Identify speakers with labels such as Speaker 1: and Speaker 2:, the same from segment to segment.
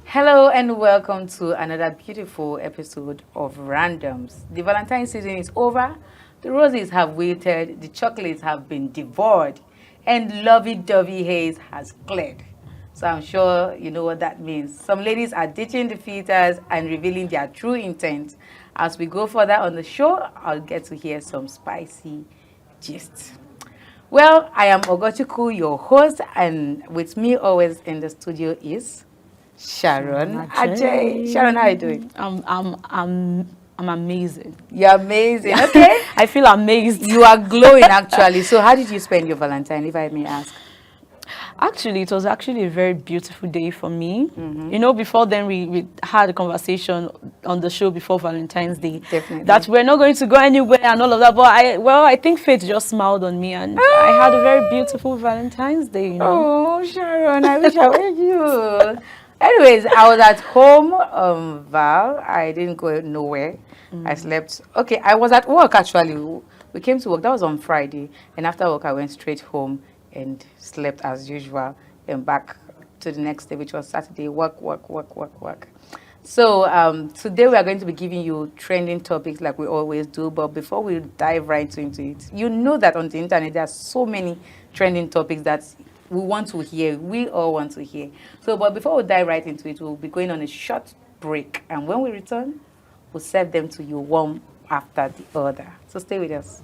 Speaker 1: Hello and welcome to another beautiful episode of Randoms. The Valentine's season is over, the roses have waited, the chocolates have been devoured, and lovey-dovey haze has cleared. So I'm sure you know what that means. Some ladies are ditching the filters and revealing their true intent. As we go further on the show, I'll get to hear some spicy gist. Well, I am Ogochukwu, your host, and with me always in the studio is Sharon Ajay. Sharon, how are you doing?
Speaker 2: I'm amazing.
Speaker 1: You're amazing. Okay.
Speaker 2: I feel amazed.
Speaker 1: You are glowing actually. So how did you spend your Valentine, if I may ask?
Speaker 2: Actually, it was actually a very beautiful day for me. You know, before then we had a conversation on the show before Valentine's Day.
Speaker 1: Definitely.
Speaker 2: That we're not going to go anywhere and all of that. But I think fate just smiled on me and I had a very beautiful Valentine's Day, you know.
Speaker 1: Oh, Sharon, I wish I were you. Anyways, I was at home, Val. I didn't go nowhere. I slept. Okay, I was at work actually. We came to work. That was on Friday. And after work, I went straight home and slept as usual. And back to the next day, which was Saturday. Work. So today we are going to be giving you trending topics like we always do. But before we dive right into it, you know that on the internet, there are so many trending topics that we want to hear. We all want to hear. So, but before we dive right into it, we'll be going on a short break. And when we return, we'll serve them to you one after the other. So stay with us.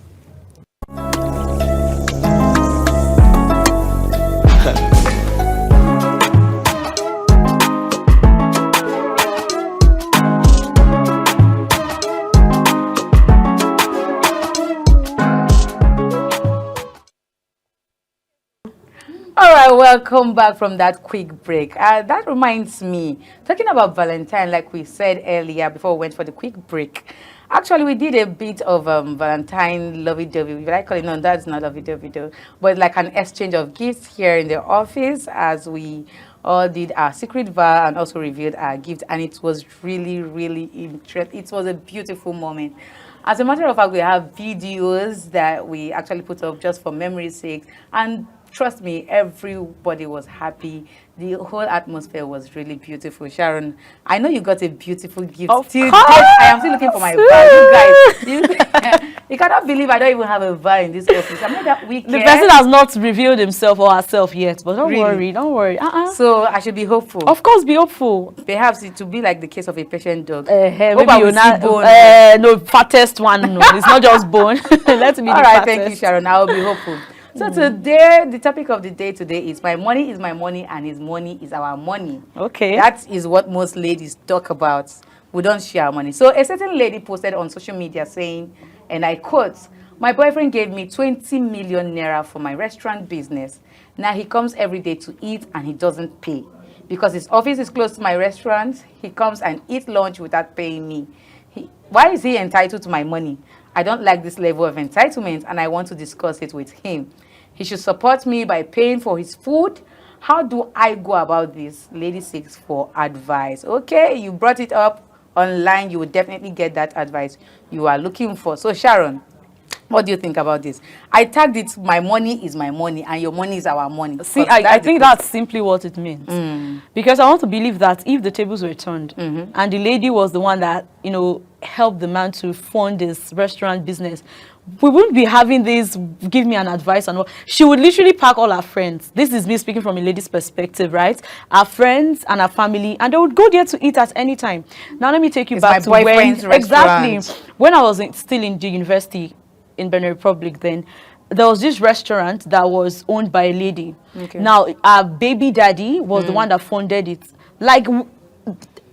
Speaker 1: All right, welcome back from that quick break. That reminds me, talking about Valentine, like we said earlier before we went for the quick break. Actually, we did a bit of Valentine lovey-dovey. We like calling it, no, that's not lovey-dovey though, but like an exchange of gifts here in the office as we all did our secret vow and also revealed our gift, and it was really, really interesting. It was a beautiful moment. As a matter of fact, we have videos that we actually put up just for memory's sake, and trust me, everybody was happy. The whole atmosphere was really beautiful. Sharon, I know you got a beautiful gift.
Speaker 2: Of
Speaker 1: Till
Speaker 2: course.
Speaker 1: date, I am still looking for my bag. You guys, you cannot believe I don't even have a bar in this office. I'm not that wicked.
Speaker 2: The person has not revealed himself or herself yet, but don't
Speaker 1: Really?
Speaker 2: worry.
Speaker 1: So I should be hopeful.
Speaker 2: Of course, be hopeful.
Speaker 1: Perhaps it will be like the case of a patient dog.
Speaker 2: Maybe
Speaker 1: Hope I
Speaker 2: you're
Speaker 1: will
Speaker 2: not
Speaker 1: see bone.
Speaker 2: no fattest one. No, it's not just bone. Let me be
Speaker 1: All
Speaker 2: the
Speaker 1: right,
Speaker 2: fattest.
Speaker 1: thank you, Sharon. I will be hopeful. So today, the topic of the day today is my money is my money and his money is our money.
Speaker 2: Okay.
Speaker 1: That is what most ladies talk about. We don't share our money. So a certain lady posted on social media saying, and I quote, "My boyfriend gave me 20 million naira for my restaurant business. Now he comes every day to eat and he doesn't pay. Because his office is close to my restaurant, he comes and eats lunch without paying me. Why is he entitled to my money? I don't like this level of entitlement and I want to discuss it with him. He should support me by paying for his food. How do I go about this?" Lady seeks for advice. Okay, you brought it up online. You will definitely get that advice you are looking for. So Sharon, what do you think about this? I tagged it, my money is my money and your money is our money.
Speaker 2: See, I think that's simply what it means. Because I want to believe that if the tables were turned and the lady was the one that, you know, helped the man to fund his restaurant business, we wouldn't be having this, give me an advice and all. She would literally pack all her friends. This is me speaking from a lady's perspective, right? Our friends and our family, and they would go there to eat at any time. Now let me take you back to when, exactly, when I was still in the university in Benin Republic then, there was this restaurant that was owned by a lady. Okay. Now, our baby daddy was the one that funded it. Like,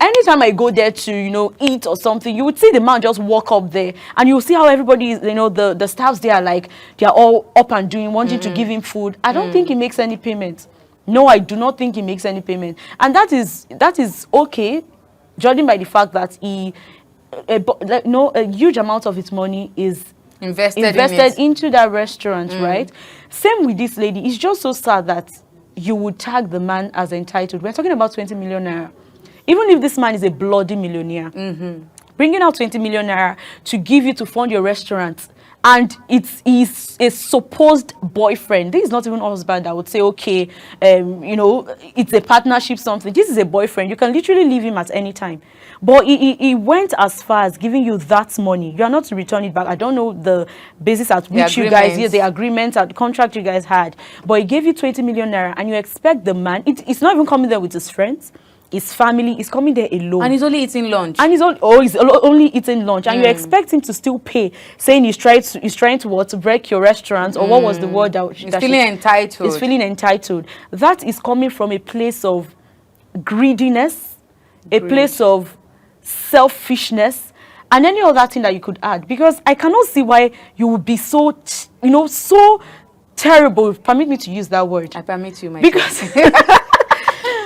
Speaker 2: anytime I go there to, you know, eat or something, you would see the man just walk up there and you will see how everybody is, you know, the staffs there are like, they are all up and doing, wanting to give him food. I don't think he makes any payment. No, I do not think he makes any payment. And that is okay, judging by the fact that a huge amount of his money is invested into that restaurant, right? Same with this lady. It's just so sad that you would tag the man as entitled. We're talking about 20 million naira. Even if this man is a bloody millionaire, bringing out 20 million naira to give you to fund your restaurant, and it's a supposed boyfriend. This is not even a husband that would say, okay, you know, it's a partnership, something. This is a boyfriend. You can literally leave him at any time. But he went as far as giving you that money. You are not to return it back. I don't know the basis at which you guys, the agreement, the contract you guys had. But he gave you 20 million naira, and you expect the man, it's not even coming there with his friends. His family is coming there alone.
Speaker 1: And he's only eating lunch.
Speaker 2: And he's only eating lunch. And you expect him to still pay, saying he's trying to what? To break your restaurant, or what was the word that
Speaker 1: he's feeling entitled.
Speaker 2: He's feeling entitled. That is coming from a place of greediness, a place of selfishness, and any other thing that you could add. Because I cannot see why you would be so, you know, so terrible. Permit me to use that word.
Speaker 1: I permit you, my
Speaker 2: because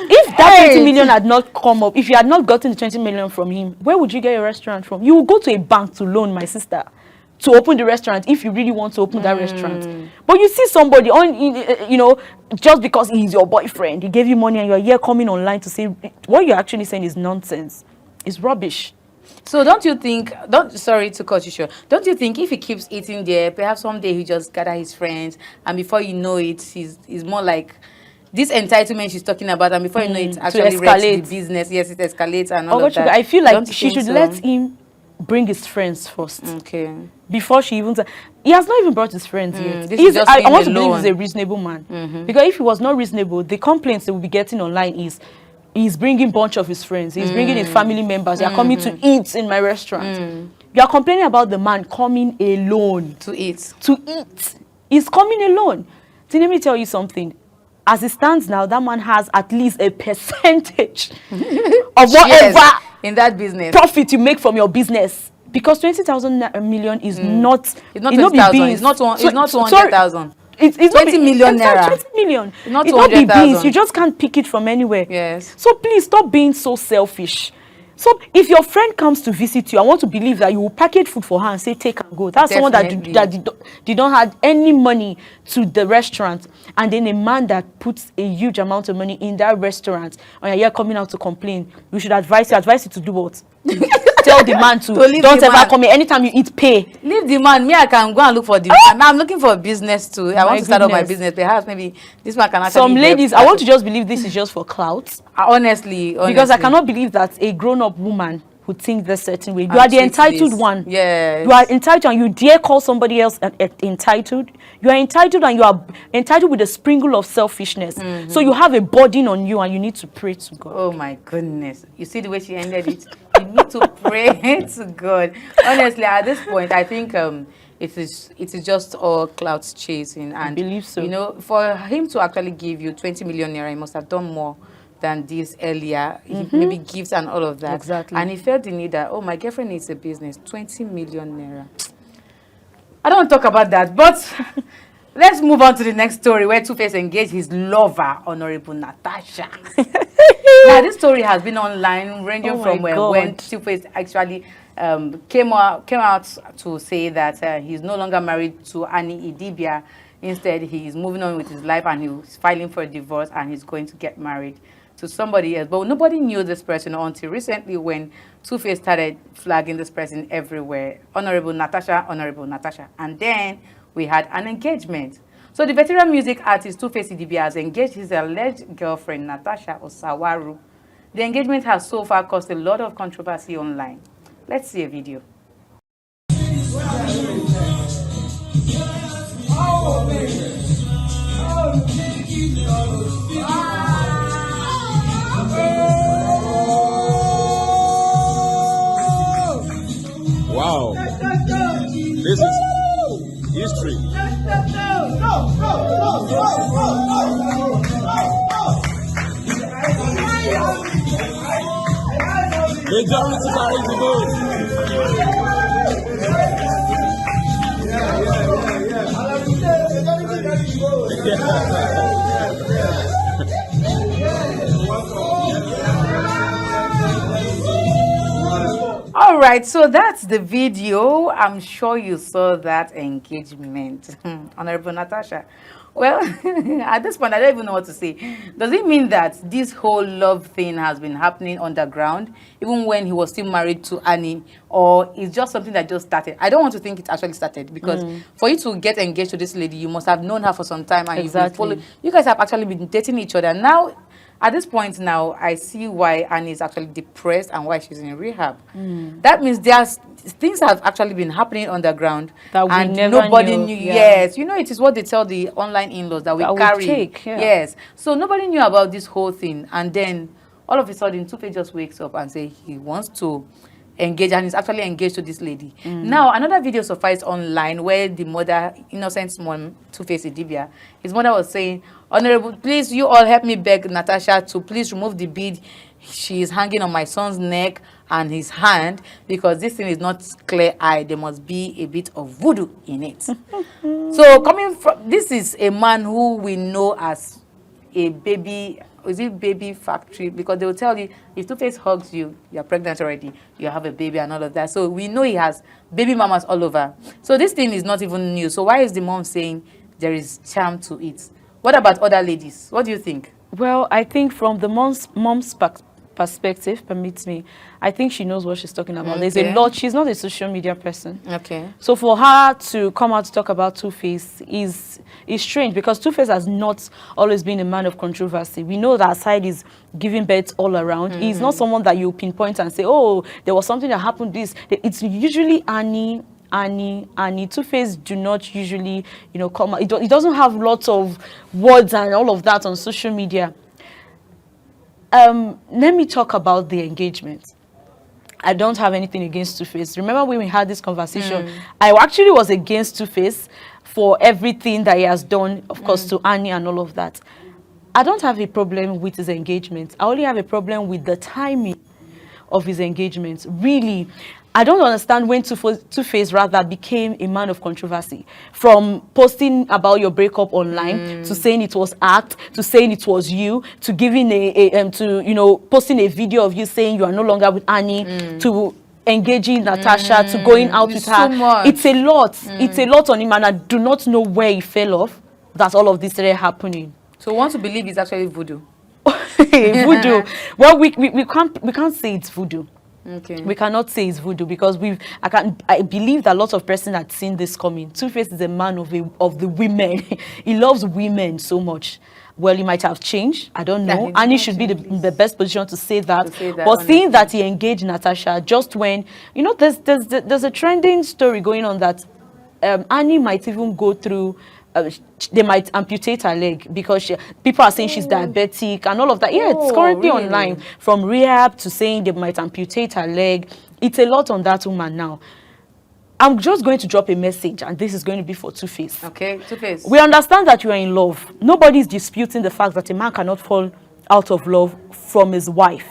Speaker 2: if that 20 million had not come up, if you had not gotten the 20 million from him, where would you get your restaurant from? You will go to a bank to loan, my sister, to open the restaurant if you really want to open that restaurant. But you see somebody on, you know, just because he's your boyfriend, he gave you money, and you're here coming online to say what you're actually saying is nonsense. It's rubbish.
Speaker 1: So don't you think, sorry to cut you short, don't you think if he keeps eating there, perhaps someday he just gather his friends, and before you know it, he's more like this entitlement she's talking about, and before you know it, actually wrecks the business. Yes, it escalates and all of that.
Speaker 2: I feel like she should let him bring his friends first.
Speaker 1: Okay.
Speaker 2: Before she even... He has not even brought his friends yet. I want to believe he's a reasonable man. Because if he was not reasonable, the complaints they will be getting online is he's bringing a bunch of his friends. He's bringing his family members. They are coming to eat in my restaurant. You are complaining about the man coming alone.
Speaker 1: To eat.
Speaker 2: He's coming alone. So let me tell you something. As it stands now, that man has at least a percentage of whatever
Speaker 1: in that business
Speaker 2: profit you make from your business. Because 20,000 million is not...
Speaker 1: It's not 20,000. It's not 200,000.
Speaker 2: It's
Speaker 1: 20 million naira.
Speaker 2: 20 million.
Speaker 1: It's not
Speaker 2: 200,000. You just can't pick it from anywhere.
Speaker 1: Yes.
Speaker 2: So please stop being so selfish. So if your friend comes to visit you, I want to believe that you will package food for her and say, take and go. That's someone that did not have any money to the restaurant. And then a man that puts a huge amount of money in that restaurant, and you're coming out to complain, we should advise you to do what? Tell the man to don't ever come here. Anytime you eat, pay.
Speaker 1: Leave the man. Me, I can go and look for the man. I'm looking for a business too. I want to start up my business. Perhaps maybe this man can actually...
Speaker 2: Some ladies, I want to just believe this is just for clout.
Speaker 1: Honestly.
Speaker 2: Because I cannot believe that a grown-up woman would think this certain way. You are the entitled one.
Speaker 1: Yes.
Speaker 2: You are entitled, and you dare call somebody else entitled. You are entitled, and you are entitled with a sprinkle of selfishness. So you have a burden on you, and you need to pray to God.
Speaker 1: Oh my goodness. You see the way she ended it? You need to pray to God. Honestly, at this point, I think it is just all clout chasing. And
Speaker 2: I believe so.
Speaker 1: You know, for him to actually give you 20 million naira, he must have done more than this earlier. Maybe gifts and all of that.
Speaker 2: Exactly.
Speaker 1: And he felt the need that, oh, my girlfriend needs a business. 20 million naira. I don't want to talk about that, but let's move on to the next story where Two-Face engaged his lover, Honorable Natasha. Now, this story has been online, ranging from when Two-Face actually came out to say that he's no longer married to Annie Idibia. Instead, he's moving on with his life, and he's filing for a divorce, and he's going to get married to somebody else. But nobody knew this person until recently, when Two-Face started flagging this person everywhere. Honorable Natasha. And then we had an engagement. So the veteran music artist Two-Face Idibia has engaged his alleged girlfriend, Natasha Osawaru. The engagement has so far caused a lot of controversy online. Let's see a video.
Speaker 3: Wow, this is history. Majority carries the
Speaker 1: All right, so that's the video. I'm sure you saw that engagement. Honorable Natasha, Well, at this point, I don't even know what to say. Does it mean that this whole love thing has been happening underground, even when he was still married to Annie, or is just something that just started? I don't want to think it actually started, because for you to get engaged to this lady, you must have known her for some time, and you've been following. You guys have actually been dating each other. Now, at this point now, I see why Annie is actually depressed and why she's in rehab. That means there's things have actually been happening underground
Speaker 2: that we
Speaker 1: and
Speaker 2: never
Speaker 1: nobody
Speaker 2: knew.
Speaker 1: knew.
Speaker 2: Yeah.
Speaker 1: Yes, you know, it is what they tell the online in-laws that we
Speaker 2: That we
Speaker 1: carry.
Speaker 2: take, yeah.
Speaker 1: Yes, so nobody knew about this whole thing, and then all of a sudden, Two-Face just wakes up and say he wants to engage, and he's actually engaged to this lady. Now, another video surfaced online where the mother, Innocent's mom, Two-Face Idibia, his mother was saying, "Honorable, please, you all help me beg Natasha to please remove the bead. She is hanging on my son's neck and his hand, because this thing is not clear eye. There must be a bit of voodoo in it." So coming from, this is a man who we know as a baby, is it baby factory? Because they will tell you, if Two-Face hugs you, you're pregnant already, you have a baby and all of that. So we know he has baby mamas all over. So this thing is not even new. So why is the mom saying there is charm to it? What about other ladies? What do you think?
Speaker 2: Well, I think from the mom's perspective, permits me, I think she knows what she's talking about. There's a lot. She's not a social media person.
Speaker 1: Okay.
Speaker 2: So for her to come out to talk about Two-Face is strange, because Two-Face has not always been a man of controversy. We know that side is giving birth all around. He's not someone that you pinpoint and say, oh, there was something that happened this. It's usually Annie. Two-Face do not usually, come out. It doesn't have lots of words and all of that on social media. Let me talk about the engagement. I don't have anything against Two-Face. Remember when we had this conversation, I actually was against Two-Face for everything that he has done, of course, to Annie and all of that. I don't have a problem with his engagement. I only have a problem with the timing of his engagement. Really, I don't understand when Two-Face rather became a man of controversy. From posting about your breakup online, to saying it was act, to saying it was you, to giving posting a video of you saying you are no longer with Annie, to engaging Natasha, to going out with her.
Speaker 1: Much.
Speaker 2: It's a lot. It's a lot on him, and I do not know where he fell off. That's all of this started happening.
Speaker 1: So we want to believe it's actually voodoo.
Speaker 2: Voodoo. Well, we can't say it's voodoo.
Speaker 1: Okay.
Speaker 2: We cannot say it's voodoo, because I believe that lots of persons had seen this coming. Two-Face is a man of the women. He loves women so much. Well, he might have changed. I don't know.
Speaker 1: Yeah,
Speaker 2: Annie should be the best position to say that. But
Speaker 1: honestly,
Speaker 2: seeing that he engaged Natasha just when, there's a trending story going on that Annie might even go through. They might amputate her leg because people are saying she's diabetic and all of that. Yeah, it's currently online, from rehab to saying they might amputate her leg. It's a lot on that woman now. I'm just going to drop a message, and this is going to be for Two-Face.
Speaker 1: Okay, Two-Face.
Speaker 2: We understand that you are in love. Nobody is disputing the fact that a man cannot fall out of love from his wife.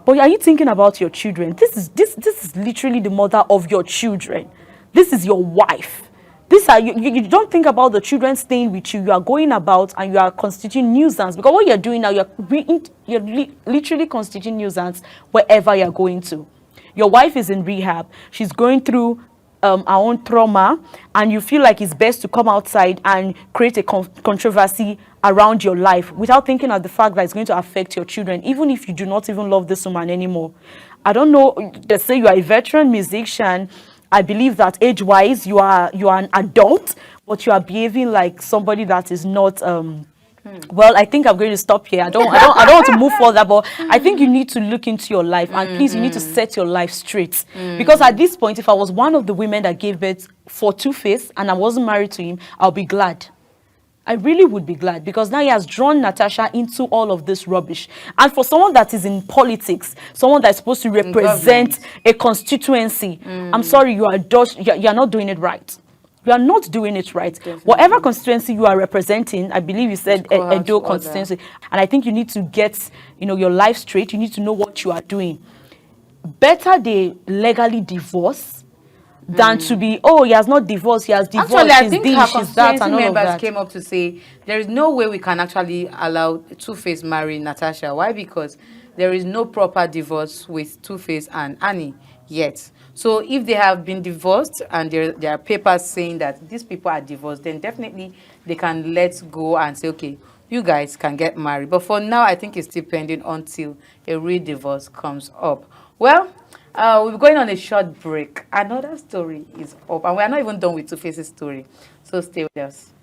Speaker 2: But are you thinking about your children? This is literally the mother of your children. This is your wife. You don't think about the children staying with you. You are going about and you are constituting nuisance, because what you're doing now, you're literally constituting nuisance wherever you're going to. Your wife is in rehab. She's going through her own trauma, and you feel like it's best to come outside and create a controversy around your life without thinking of the fact that it's going to affect your children, even if you do not even love this woman anymore. I don't know. They say you are a veteran musician. I believe that age-wise, you are an adult, but you are behaving like somebody that is not. Well, I think I'm going to stop here. I don't want to move further, but I think you need to look into your life, and please, you need to set your life straight. Because at this point, if I was one of the women that gave birth for Two-Face and I wasn't married to him, I'll be glad. I really would be glad, because now he has drawn Natasha into all of this rubbish. And for someone that is in politics, someone that's supposed to represent a constituency, I'm sorry, you're not doing it right. You are not doing it right. Definitely. Whatever constituency you are representing, I believe you said Edo constituency, and I think you need to get your life straight. You need to know what you are doing. Better they legally divorce than to be, he has not divorced, he has divorced.
Speaker 1: Actually, I think her
Speaker 2: she's that, and all
Speaker 1: members
Speaker 2: of that.
Speaker 1: came up to say there is no way we can actually allow Two-Face marry Natasha. Why? Because there is no proper divorce with Two-Face and Annie yet. So if they have been divorced and there are papers saying that these people are divorced, then definitely they can let go and say, okay, you guys can get married. But for now, I think it's still pending until a real divorce comes up. Well, we're going on a short break. Another story is up, and we're not even done with Two-Face's story. So stay with us.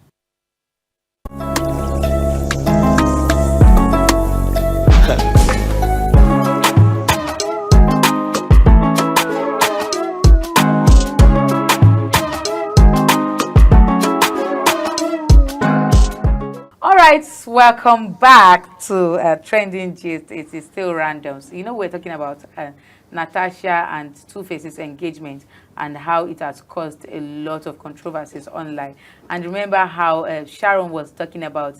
Speaker 1: Right, welcome back to Trending Gist. It is still random. So, we're talking about Natasha and Two-Face's engagement and how it has caused a lot of controversies online. And remember how Sharon was talking about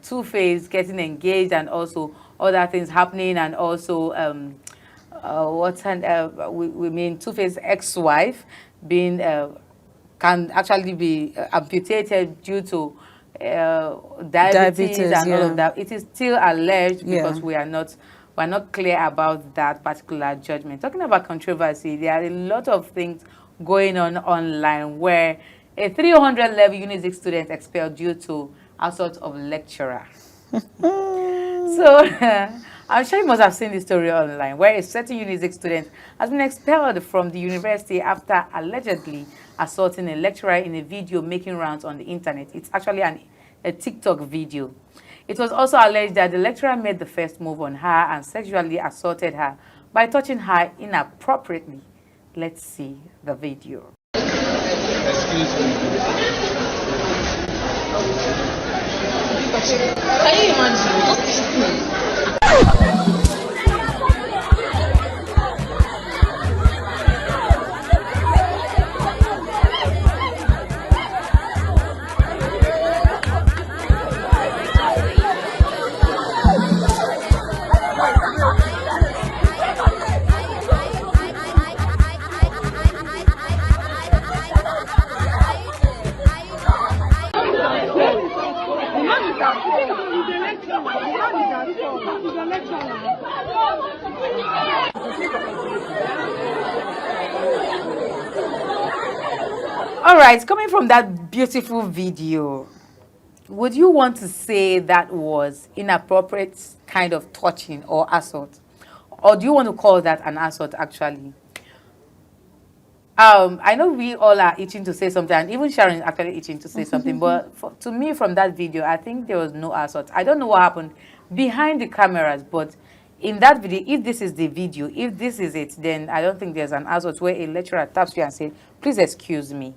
Speaker 1: Two-Face getting engaged and also other things happening, and also we mean Two-Face's ex-wife being can actually be amputated due to diabetes and all of that. It is still alleged because we're not clear about that particular judgment. Talking about controversy, there are a lot of things going on online where a 300 level Unizik student expelled due to assault of lecturer. So I'm sure you must have seen this story online where a certain Unizik student has been expelled from the university after allegedly assaulting a lecturer in a video making rounds on the internet. It's actually a TikTok video. It was also alleged that the lecturer made the first move on her and sexually assaulted her by touching her inappropriately. Let's see the video.
Speaker 3: Excuse me.
Speaker 4: Can you imagine?
Speaker 1: All right, coming from that beautiful video, would you want to say that was inappropriate kind of touching or assault? Or do you want to call that an assault actually? I know we all are itching to say something, and even Sharon is actually itching to say something, but to me from that video, I think there was no assault. I don't know what happened behind the cameras, but in that video, if this is the video, if this is it, then I don't think there's an assault where a lecturer taps you and says, please excuse me.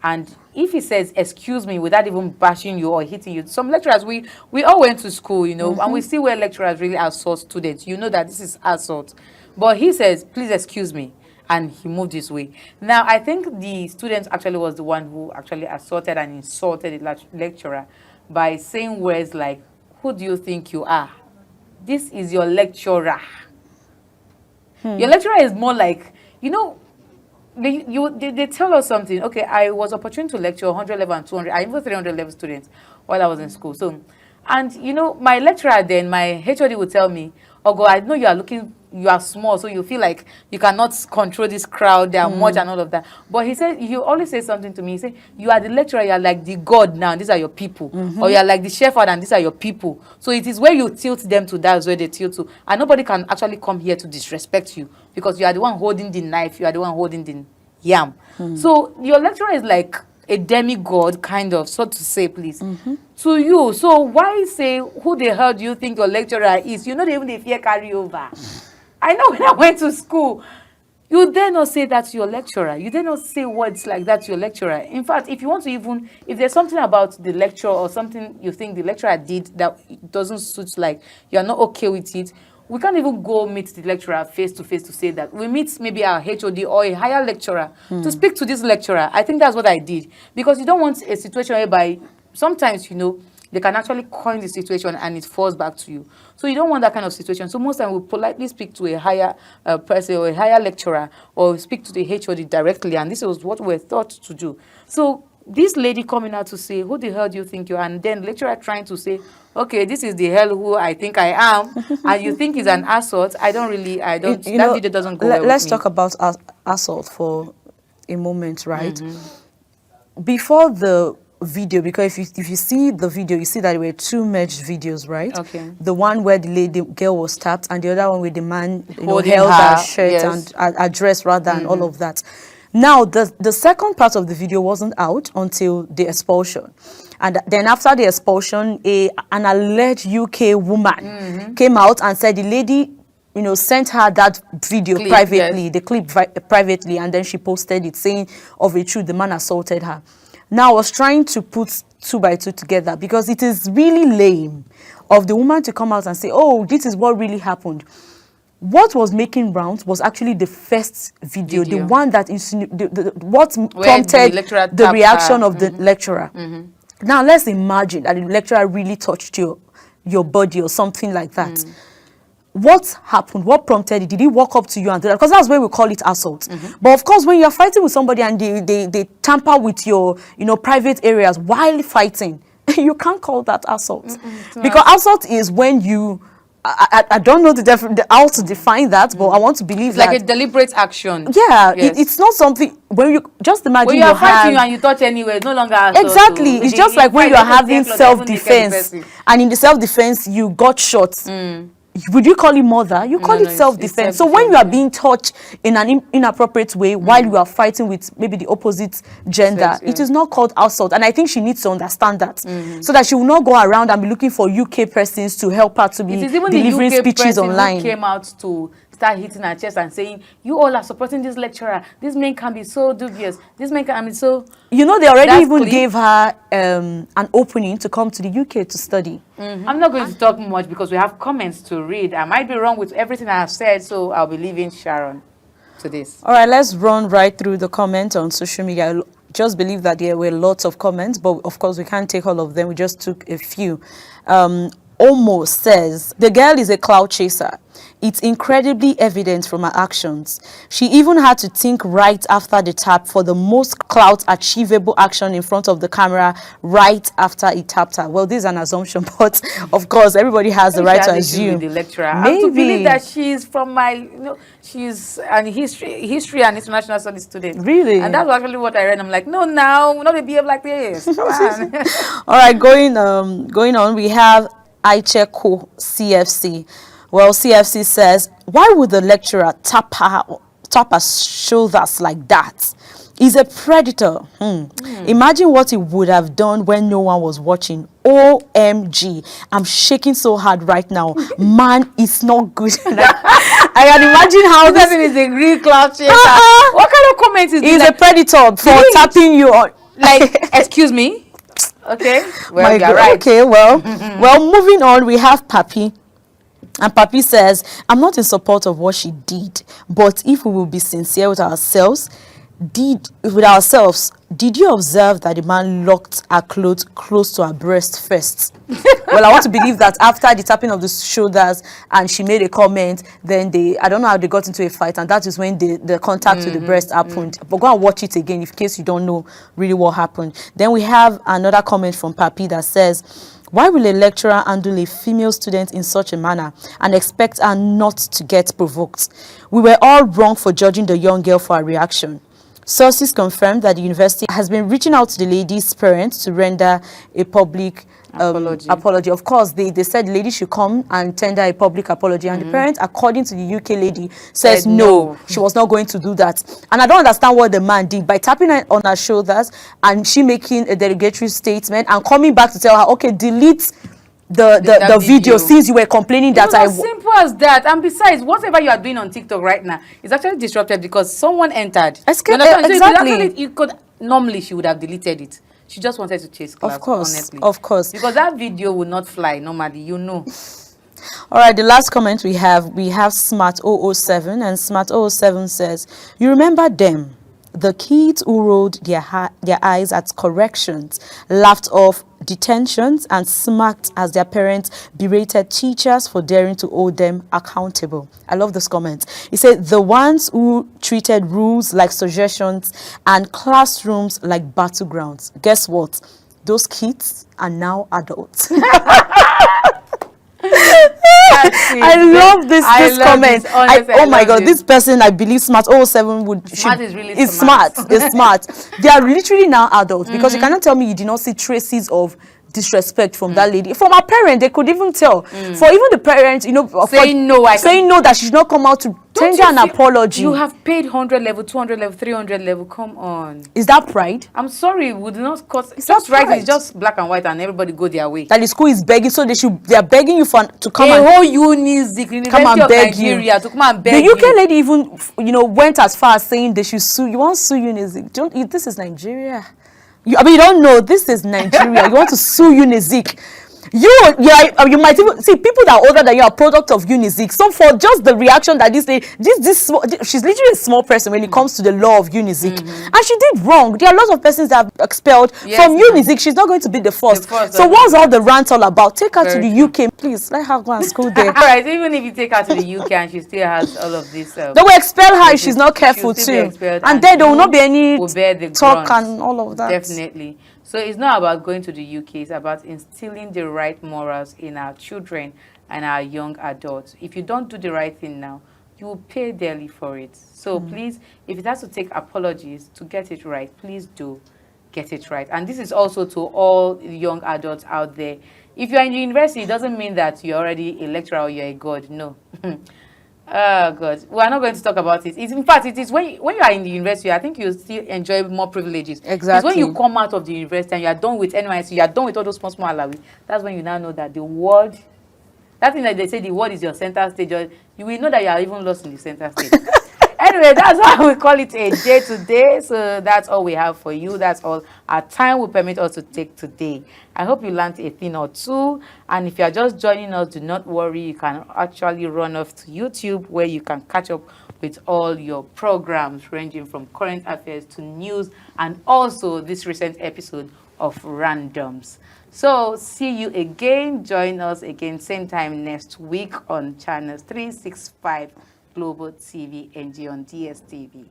Speaker 1: And if he says, excuse me, without even bashing you or hitting you, some lecturers, we all went to school, and we see where lecturers really assault students. You know that this is assault. But he says, please excuse me. And he moved his way. Now, I think the student actually was the one who actually assaulted and insulted the lecturer by saying words like, who do you think you are? This is your lecturer. Your lecturer is more like, they tell us something. Okay, I was opportune to lecture 100 level and 200, I even 300 level students while I was in school. So, and my lecturer then, my HOD would tell me, oh God, I know you are small, so you feel like you cannot control this crowd, they are much and all of that. But he said, you always say something to me. He said, you are the lecturer, you are like the God now, these are your people. Or you are like the shepherd and these are your people. So it is where you tilt them to, that's where they tilt to. And nobody can actually come here to disrespect you because you are the one holding the knife, you are the one holding the yam. So your lecturer is like a demigod, kind of, so to say, please, to you. So why say, who the hell do you think your lecturer is? You know, they even the fear carry over. I know when I went to school, you dare not say that to your lecturer. You dare not say words like that to your lecturer. In fact, if you want to if there's something about the lecturer or something you think the lecturer did that doesn't suit, like you're not okay with it, we can't even go meet the lecturer face to face to say that. We meet maybe our HOD or a higher lecturer to speak to this lecturer. I think that's what I did. Because you don't want a situation whereby sometimes, they can actually coin the situation and it falls back to you. So you don't want that kind of situation. So most time we politely speak to a higher person or a higher lecturer or speak to the HOD directly. And this was what we're thought to do. So this lady coming out to say, who the hell do you think you are? And then lecturer trying to say, okay, this is the hell who I think I am. And you think it's an assault. I don't, that video doesn't go well
Speaker 2: Let's
Speaker 1: with me.
Speaker 2: talk about assault for a moment, right? Before the video, because if you see the video, you see that there were two merged videos, right?
Speaker 1: Okay.
Speaker 2: The one where the girl was tapped, and the other one where the man
Speaker 1: Holding
Speaker 2: held
Speaker 1: her,
Speaker 2: her shirt
Speaker 1: yes.
Speaker 2: and her dress rather, and all of that. Now, the second part of the video wasn't out until the expulsion. And then after the expulsion, an alleged UK woman came out and said the lady, sent her that video
Speaker 1: Clip,
Speaker 2: privately,
Speaker 1: yes.
Speaker 2: the clip privately, and then she posted it saying, of a truth, the man assaulted her. Now, I was trying to put 2 by 2 together, because it is really lame of the woman to come out and say, oh, this is what really happened. What was making rounds was actually the first video. The one that what prompted the reaction of the lecturer. Now, let's imagine that the lecturer really touched your body or something like that. What happened? What prompted it? Did he walk up to you and do that? Because that's where we call it assault. But of course, when you're fighting with somebody and they tamper with your private areas while fighting, you can't call that assault. Because assault is when you... I don't know how to define that, but I want to believe
Speaker 1: it's like a deliberate action.
Speaker 2: Yeah,
Speaker 1: yes.
Speaker 2: it's not something when you just imagine
Speaker 1: when you're fighting and you touch anywhere, it's no longer assault.
Speaker 2: Exactly, it's just like when you're having self-defense, and in the self-defense you got shot. Would you call it murder? You call it self-defense. So when you are being touched in an inappropriate way while you are fighting with maybe the opposite gender, it is not called assault. And I think she needs to understand that, so that she will not go around and be looking for UK persons to help her to be delivering speeches online.
Speaker 1: Who came out to start hitting her chest and saying, you all are supporting this lecturer. This man can be so dubious. This man can be so...
Speaker 2: They already even gave her an opening to come to the UK to study.
Speaker 1: I'm not going to talk much because we have comments to read. I might be wrong with everything I have said, so I'll be leaving Sharon to this.
Speaker 2: All right, let's run right through the comments on social media. I just believe that there were lots of comments, but of course we can't take all of them. We just took a few. Omo says, the girl is a cloud chaser. It's incredibly evident from her actions. She even had to think right after the tap for the most clout achievable action in front of the camera right after he tapped her. Well, this is an assumption, but of course, everybody has the right to assume.
Speaker 1: The lecturer.
Speaker 2: Maybe.
Speaker 1: I have to believe that she's from my, she's an history and international studies student.
Speaker 2: Really?
Speaker 1: And that's actually what I read. I'm like, no, now, we're not going to behave like this.
Speaker 2: All right, going on, we have Aicheko CFC. Well, CFC says, why would the lecturer tap her shoulders like that? He's a predator. Imagine what he would have done when no one was watching. OMG. I'm shaking so hard right now. Man, it's not good. I can imagine how
Speaker 1: this person is a Greek cloud chaser. What kind of comment is this?
Speaker 2: He's a predator for tapping you on.
Speaker 1: Like, excuse me? Okay. Well, you're right.
Speaker 2: Okay, well, moving on, we have Papi. And Papi says, I'm not in support of what she did, but if we will be sincere with ourselves, did you observe that the man locked her clothes close to her breast first? Well, I want to believe that after the tapping of the shoulders and she made a comment, then I don't know how they got into a fight, and that is when the contact with the breast happened. But go and watch it again in case you don't know really what happened. Then we have another comment from Papi that says, why will a lecturer handle a female student in such a manner and expect her not to get provoked? We were all wrong for judging the young girl for her reaction. Sources confirmed that the university has been reaching out to the lady's parents to render a public apology. Of course, they said the lady should come and tender a public apology, and the parents, according to the UK lady, says no, she was not going to do that. And I don't understand what the man did by tapping her on her shoulders and she making a derogatory statement and coming back to tell her, okay, delete the video since you were complaining that
Speaker 1: as simple as that. And besides, whatever you are doing on TikTok right now is actually disrupted because someone entered.
Speaker 2: Exactly.
Speaker 1: Normally she would have deleted it. She just wanted to chase class, honestly.
Speaker 2: Of course.
Speaker 1: Because that video would not fly normally,
Speaker 2: All right, the last comment we have Smart 007, and Smart 007 says, you remember them, the kids who rolled their eyes at corrections, laughed off detentions, and smacked as their parents berated teachers for daring to hold them accountable. I love this comment. He said, the ones who treated rules like suggestions and classrooms like battlegrounds. Guess what? Those kids are now adults. I love this comment. Oh my God,
Speaker 1: this
Speaker 2: this person, I believe Smart 07
Speaker 1: Smart is really
Speaker 2: is
Speaker 1: smart.
Speaker 2: smart. Is smart. They are literally now adults because you cannot tell me you did not see traces of disrespect from that lady. From her parent, they could even tell. For even the parents, you know,
Speaker 1: saying no,
Speaker 2: saying no, that she should not come out to tender an apology.
Speaker 1: You have paid 100 level, 200 level, 300 level. Come on.
Speaker 2: Is that pride?
Speaker 1: I'm sorry, would not cause.
Speaker 2: It's
Speaker 1: just
Speaker 2: not
Speaker 1: right.
Speaker 2: pride.
Speaker 1: It's just black and white, and everybody go their way.
Speaker 2: That the school is begging, so they are begging you to come
Speaker 1: a
Speaker 2: and
Speaker 1: whole University of
Speaker 2: beg
Speaker 1: Nigeria
Speaker 2: you.
Speaker 1: to come and beg
Speaker 2: The UK
Speaker 1: you.
Speaker 2: lady even, you know, went as far as saying they should sue. You want to sue Unizik? This is Nigeria. You don't know. This is Nigeria. You want to sue Unizik? You might even see people that are older than you are product of Unizik. So for just the reaction that she's literally a small person when it comes to the law of Unizik, and she did wrong. There are lots of persons that have expelled from Unizik. She's not going to be the first. So what's all the rant all about? Take her to the UK, please. Let her go and school there.
Speaker 1: All right, even if you take her to the UK and she still has all of this,
Speaker 2: they will expel her if she's not careful too. And then there will not be any talk and all of that.
Speaker 1: Definitely. So it's not about going to the UK, it's about instilling the right morals in our children and our young adults. If you don't do the right thing now, you will pay dearly for it. So please, if it has to take apologies to get it right, please do get it right. And this is also to all young adults out there. If you're in university, it doesn't mean that you're already a lecturer or you're a god. No. Oh God, we are not going to talk about it. In fact, it is when you are in the university, I think you still enjoy more privileges.
Speaker 2: Exactly.
Speaker 1: It's when you come out of the university and you are done with NYSC, you are done with all those small alawi. That's when you now know that the world, that thing that they say the world is your center stage, you will know that you are even lost in the center stage. Anyway, that's why we call it a day today. So that's all we have for you. That's all our time will permit us to take today. I hope you learned a thing or two. And if you are just joining us, do not worry. You can actually run off to YouTube where you can catch up with all your programs ranging from current affairs to news and also this recent episode of Randoms. So see you again. Join us again same time next week on channels 365 Global TV NG on DSTV.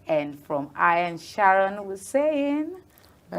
Speaker 1: And from I and Sharon, we're saying bye.